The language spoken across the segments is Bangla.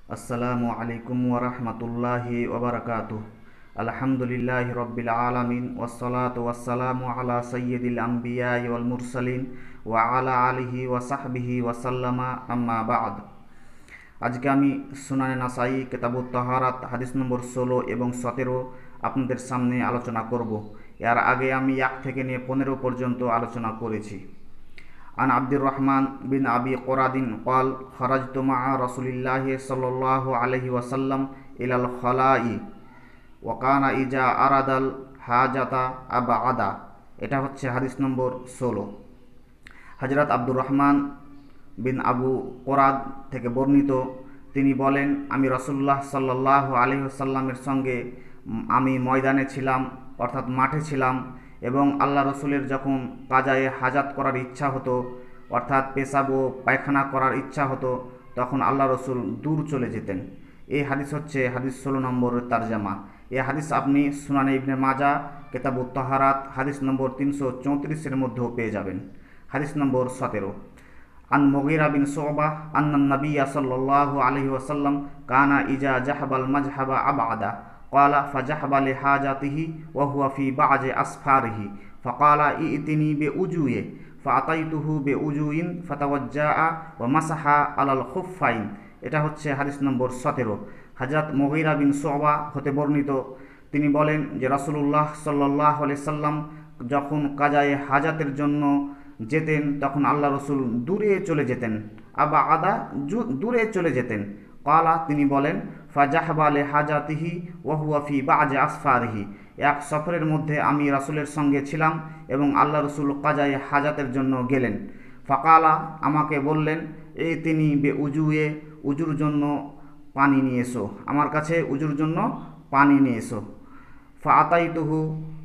আসসালামু আলাইকুম ওরহমতুল্লাহি ওবরাকাতুহ। আলহামদুলিল্লাহি রব্বিল আলামিন ওয়াসসালাতু ওয়াসসালামু আলা সাইয়্যিদিল আম্বিয়া ওয়াল মুরসালিন ওয়া আলা আলিহি ওয়া সাহবিহি ওয়া সাল্লামা আম্মা বা'দ। আজকে আমি সুনানে নাসাই কিতাবুত তাহারাত হাদিস নম্বর 16 এবং 17 আপনাদের সামনে আলোচনা করব। এর আগে আমি 1 থেকে নিয়ে 15 পর্যন্ত আলোচনা করেছি। আন আব্দুর রহমান বিন আবি কোরাদিন قال خرجت مع رسول الله صلى الله عليه وسلم إلى الخلاء وكان إذا أراد الحاجة أبعد। এটা হচ্ছে হাদিস নম্বর 16। হযরত আব্দুর রহমান বিন আবু কোরাদ থেকে বর্ণিত, তিনি বলেন, আমি রাসূলুল্লাহ সাল্লাল্লাহু আলাইহি ওয়াসাল্লামের সঙ্গে আমি ময়দানে ছিলাম, অর্থাৎ মাঠে ছিলাম, এবং আল্লাহ রসুলের যখন কাজায়ে হাজাত করার ইচ্ছা হতো, অর্থাৎ পেশাব ও পায়খানা করার ইচ্ছা হতো, তখন আল্লাহ রসুল দূর চলে যেতেন। এই হাদিস হচ্ছে হাদিস 16 নম্বর তারজামা। এই হাদিস আপনি সুনানে ইবনে মাজা কিতাবুত তাহারাত হাদিস নম্বর 334 মধ্যেও পেয়ে যাবেন। হাদিস নম্বর 17। আন মুগীরা বিন শুবাহ আন্নান নাবিয়্য সাল্লাল্লাহু আলাইহি ওয়াসাল্লাম কানা ইজা জাহাবাল মাজহাবা আবআদা قال فجحب لحاجته وهو في بعض أسفاره فقال ائتني بوجوه فأتيته بوجوه فتوجأ ومسح على الخفين। এটা হচ্ছে হাদিস নম্বর 17। হযরত মুগীরা বিন শুবা হতে বর্ণিত, তিনি বলেন যে রাসূলুল্লাহ সাল্লাল্লাহু আলাইহি সাল্লাম যখন কাজায়ে হাজাতের জন্য যেতেন, তখন আল্লাহ রসুল দূরে চলে যেতেন, আবা আদা দূরে চলে যেতেন। কালা, তিনি বলেন, ফাজাহবা লে হাজাতিহি ওয়াহুয়া ফি বাজ আসফারিহি। এক সফরের মধ্যে আমি রাসূলের সঙ্গে ছিলাম এবং আল্লাহ রসুল কাজায়ে হাজাতের জন্য গেলেন। ফাকালা, আমাকে বললেন, এই তিনি বে উজুয়ে, উজুর জন্য পানি নিয়ে এসো, আমার কাছে উজুর জন্য পানি নিয়ে এসো।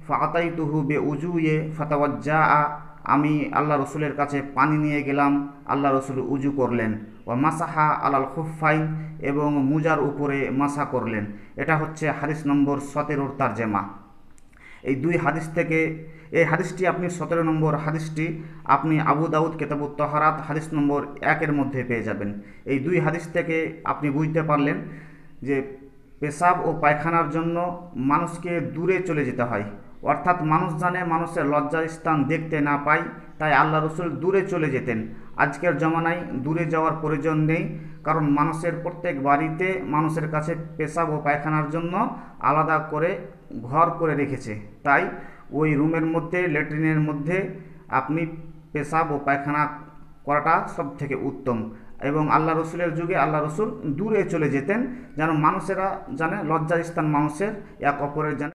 ফাআতাইতুহু বে উজুয়ে ফাতাওয়াজ্জা, আমি আল্লাহ রসুলের কাছে পানি নিয়ে গেলাম, আল্লাহ রসুল উজু করলেন। ও মাসাহা আলাল খুফাইন, এবং মুজার উপরে মাসা করলেন। এটা হচ্ছে হাদিস নম্বর 17 তারজমা। এই দুই হাদিস থেকে, এই হাদিসটি আপনি 17 নম্বর হাদিসটি আপনি আবু দাউদ কিতাবুত তাহারাত হাদিস নম্বর 1 মধ্যে পেয়ে যাবেন। এই দুই হাদিস থেকে আপনি বুঝতে পারলেন যে পেশাব ও পায়খানার জন্য মানুষকে দূরে চলে যেতে হয়, অর্থাৎ মানুষ জানে মানুষের লজ্জার স্থান দেখতে না পায়, তাই আল্লাহ রসুল দূরে চলে যেতেন। আজকের জমানায় দূরে যাওয়ার প্রয়োজন নেই, কারণ মানুষের প্রত্যেক বাড়িতে মানুষের কাছে পেশাব ও পায়খানার জন্য আলাদা করে ঘর করে রেখেছে, তাই ওই রুমের মধ্যে, ল্যাট্রিনের মধ্যে আপনি পেশাব ও পায়খানা করাটা সব থেকে উত্তম। এবং আল্লাহ রসুলের যুগে আল্লাহ রসুল দূরে চলে যেতেন, যেন মানুষেরা জানে লজ্জার স্থান মানুষের এক অপরের জানে।